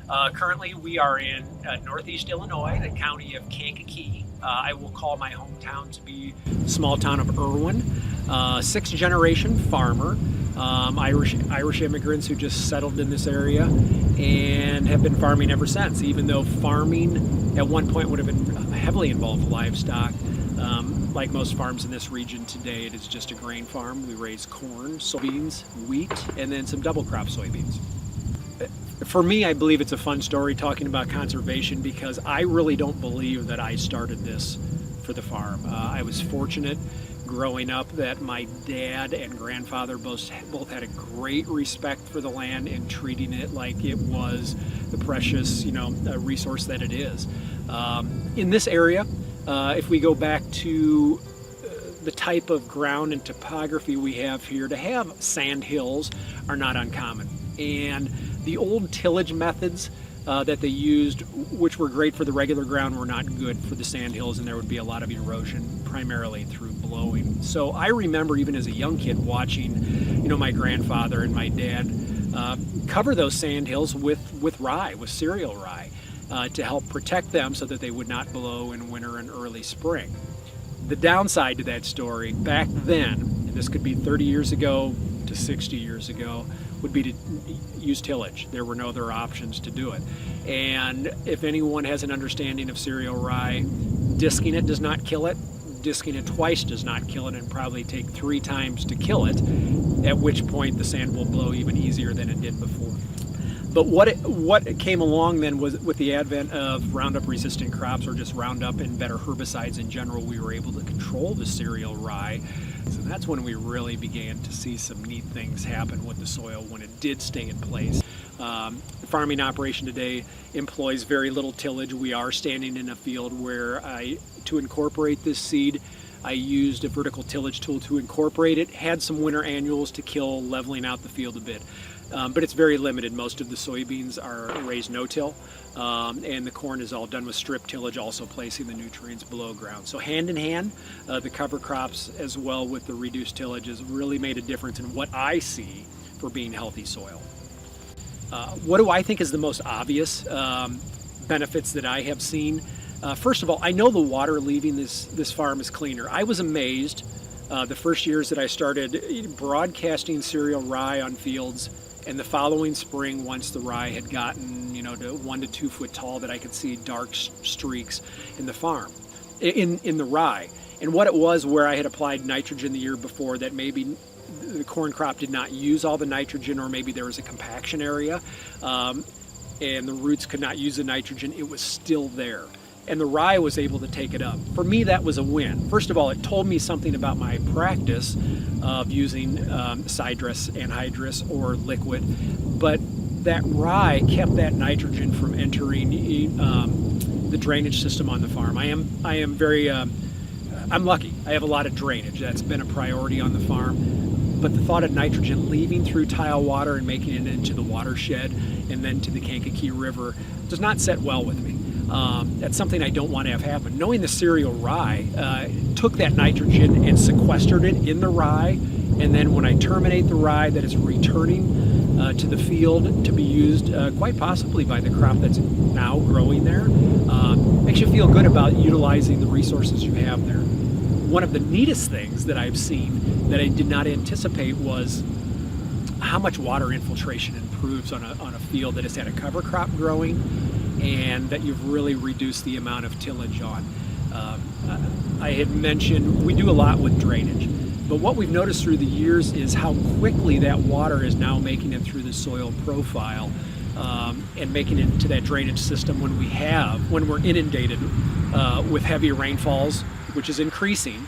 Currently, we are in northeast Illinois, the county of Kankakee. I will call my hometown to be the small town of Irwin. Sixth generation farmer, Irish immigrants who just settled in this area and have been farming ever since, even though farming at one point would have been heavily involved with livestock. Like most farms in this region today, it is just a grain farm. We raise corn, soybeans, wheat, and then some double crop soybeans. For me, I believe it's a fun story talking about conservation because I really don't believe that I started this for the farm. I was fortunate growing up that my dad and grandfather both had a great respect for the land and treating it like it was the precious, resource that it is. In this area, if we go back to the type of ground and topography we have here, to have sand hills are not uncommon. And the old tillage methods that they used, which were great for the regular ground, were not good for the sand hills, and there would be a lot of erosion, primarily through blowing. So I remember even as a young kid watching, my grandfather and my dad cover those sand hills with rye, with cereal rye, to help protect them so that they would not blow in winter and early spring. The downside to that story back then, and this could be 30 years ago to 60 years ago, would be to use tillage. There were no other options to do it. And if anyone has an understanding of cereal rye, disking it does not kill it. Disking it twice does not kill it, and probably take 3 times to kill it, at which point the sand will blow even easier than it did before. But what came along then was with the advent of Roundup resistant crops, or just Roundup and better herbicides in general, we were able to control the cereal rye. So that's when we really began to see some neat things happen with the soil when it did stay in place. The farming operation today employs very little tillage. We are standing in a field where to incorporate this seed, I used a vertical tillage tool to incorporate it, had some winter annuals to kill, leveling out the field a bit. But it's very limited. Most of the soybeans are raised no-till, and the corn is all done with strip tillage, also placing the nutrients below ground. So hand in hand, the cover crops as well with the reduced tillage has really made a difference in what I see for being healthy soil. What do I think is the most obvious benefits that I have seen? First of all, I know the water leaving this farm is cleaner. I was amazed the first years that I started broadcasting cereal rye on fields, and the following spring, once the rye had gotten, to 1 to 2 foot tall, that I could see dark streaks in the farm, in the rye. And what it was, where I had applied nitrogen the year before, that maybe the corn crop did not use all the nitrogen, or maybe there was a compaction area, and the roots could not use the nitrogen, it was still there. And the rye was able to take it up. For me, that was a win. First of all, it told me something about my practice of using sidedress, anhydrous, or liquid, but that rye kept that nitrogen from entering the drainage system on the farm. I am very, I'm lucky. I have a lot of drainage. That's been a priority on the farm. But the thought of nitrogen leaving through tile water and making it into the watershed and then to the Kankakee River does not set well with me. That's something I don't want to have happen. Knowing the cereal rye took that nitrogen and sequestered it in the rye, and then when I terminate the rye, that is returning to the field to be used quite possibly by the crop that's now growing there. Makes you feel good about utilizing the resources you have there. One of the neatest things that I've seen that I did not anticipate was how much water infiltration improves on a field that has had a cover crop growing, and that you've really reduced the amount of tillage on. I had mentioned we do a lot with drainage, but what we've noticed through the years is how quickly that water is now making it through the soil profile and making it to that drainage system when we're inundated with heavy rainfalls, which is increasing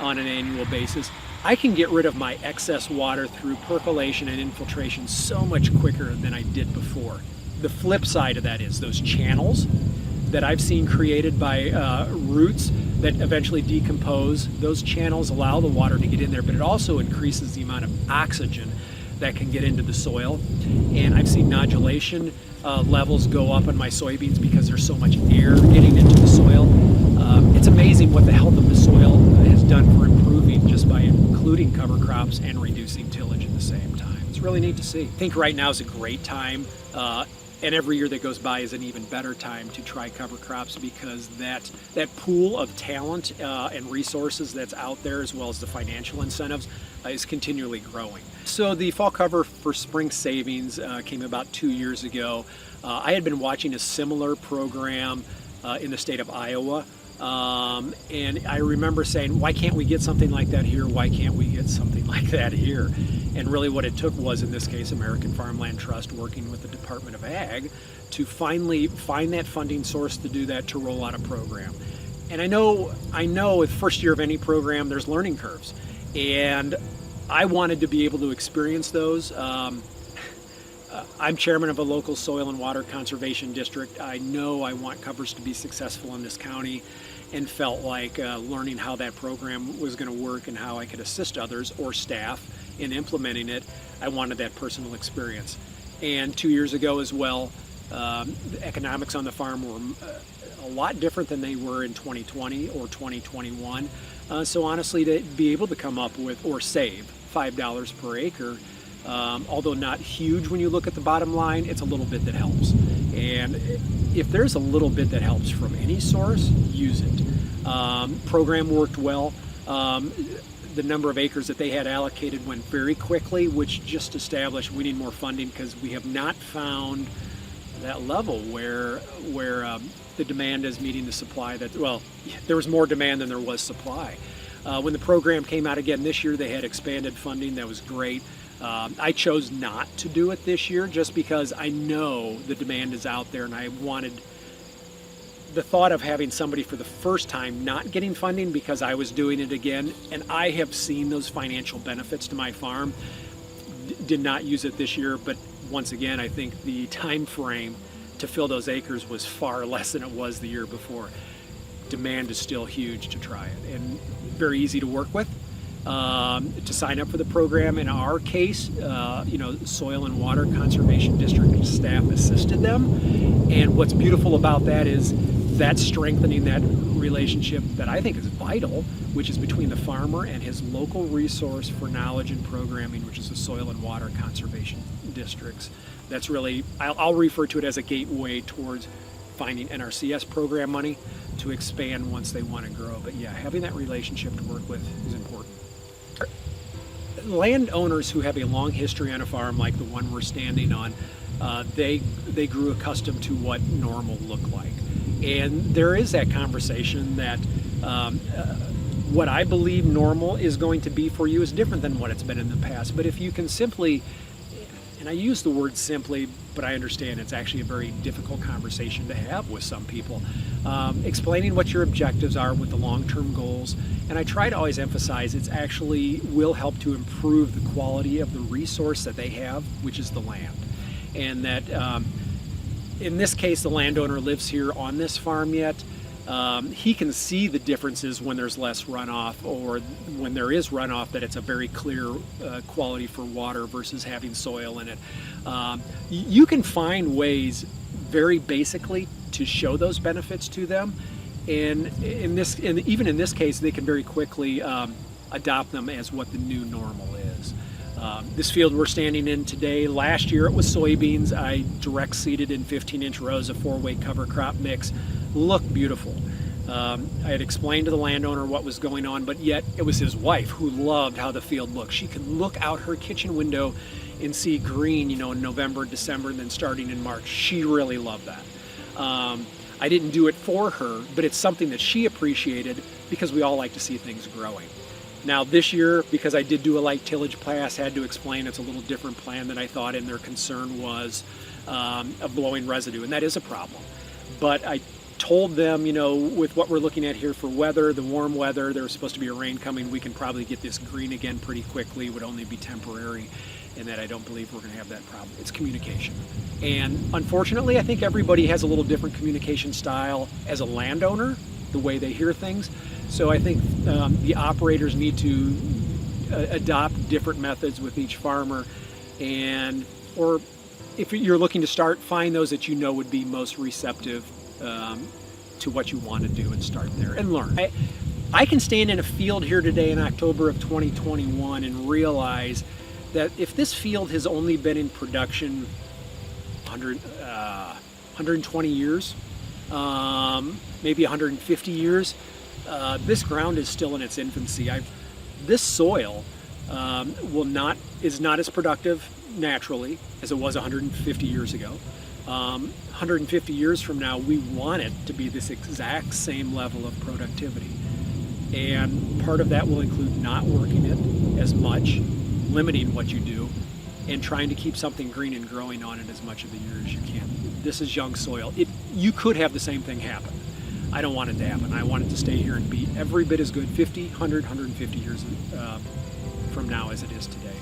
on an annual basis. I can get rid of my excess water through percolation and infiltration so much quicker than I did before. The flip side of that is those channels that I've seen created by roots that eventually decompose. Those channels allow the water to get in there, but it also increases the amount of oxygen that can get into the soil. And I've seen nodulation levels go up on my soybeans because there's so much air getting into the soil. It's amazing what the health of the soil has done for improving just by including cover crops and reducing tillage at the same time. It's really neat to see. I think right now is a great time And every year that goes by is an even better time to try cover crops, because that pool of talent and resources that's out there, as well as the financial incentives, is continually growing. So the fall cover for spring savings came about 2 years ago. I had been watching a similar program in the state of Iowa. And I remember saying, why can't we get something like that here? Why can't we get something like that here? And really what it took was, in this case, American Farmland Trust working with the Department of Ag to finally find that funding source to do that, to roll out a program. And I know with first year of any program, there's learning curves. And I wanted to be able to experience those. I'm chairman of a local soil and water conservation district. I know I want covers to be successful in this county, and felt like learning how that program was going to work and how I could assist others or staff in implementing it, I wanted that personal experience. And 2 years ago as well, the economics on the farm were a lot different than they were in 2020 or 2021. So honestly, to be able to come up with or save $5 per acre, although not huge when you look at the bottom line, it's a little bit that helps. And if there's a little bit that helps from any source, use it. Program worked well. The number of acres that they had allocated went very quickly, which just established we need more funding, because we have not found that level where the demand is meeting the supply. There was more demand than there was supply. When the program came out again this year, they had expanded funding. That was great. I chose not to do it this year just because I know the demand is out there, and I wanted the thought of having somebody for the first time not getting funding because I was doing it again, and I have seen those financial benefits to my farm. Did not use it this year, but once again, I think the time frame to fill those acres was far less than it was the year before. Demand is still huge to try it, and very easy to work with. To sign up for the program, in our case, Soil and Water Conservation District staff assisted them. And what's beautiful about that is that's strengthening that relationship that I think is vital, which is between the farmer and his local resource for knowledge and programming, which is the Soil and Water Conservation Districts. That's really, I'll refer to it as a gateway towards finding NRCS program money to expand once they want to grow. But yeah, having that relationship to work with is important. Landowners who have a long history on a farm like the one we're standing on, they grew accustomed to what normal looked like. And there is that conversation that what I believe normal is going to be for you is different than what it's been in the past. But if you can simply, and I use the word simply, but I understand it's actually a very difficult conversation to have with some people, explaining what your objectives are with the long-term goals. And I try to always emphasize it's actually will help to improve the quality of the resource that they have, which is the land. And that in this case, the landowner lives here on this farm yet. He can see the differences when there's less runoff, or when there is runoff, that it's a very clear quality for water versus having soil in it. You can find ways very basically to show those benefits to them. And even in this case, they can very quickly adopt them as what the new normal is. This field we're standing in today, last year it was soybeans. I direct seeded in 15-inch rows of 4-way cover crop mix. Looked beautiful. I had explained to the landowner what was going on, but yet it was his wife who loved how the field looked. She could look out her kitchen window and see green, in November, December, and then starting in March. She really loved that. I didn't do it for her, but it's something that she appreciated because we all like to see things growing. Now this year, because I did do a light tillage pass, had to explain it's a little different plan than I thought, and their concern was of blowing residue, and that is a problem. But I told them, with what we're looking at here for weather, the warm weather, there was supposed to be a rain coming, we can probably get this green again pretty quickly. It would only be temporary, and that I don't believe we're going to have that problem. It's communication. And unfortunately, I think everybody has a little different communication style as a landowner, the way they hear things. So I think the operators need to adopt different methods with each farmer, or if you're looking to start, find those that would be most receptive to what you want to do, and start there and learn. I can stand in a field here today in October of 2021 and realize that if this field has only been in production 120 years, maybe 150 years. This ground is still in its infancy. This soil is not as productive naturally as it was 150 years ago. 150 years from now, we want it to be this exact same level of productivity. And part of that will include not working it as much, limiting what you do, and trying to keep something green and growing on it as much of the year as you can. This is young soil. You could have the same thing happen. I don't want it to happen. I want it to stay here and be every bit as good 50, 100, 150 years from now as it is today.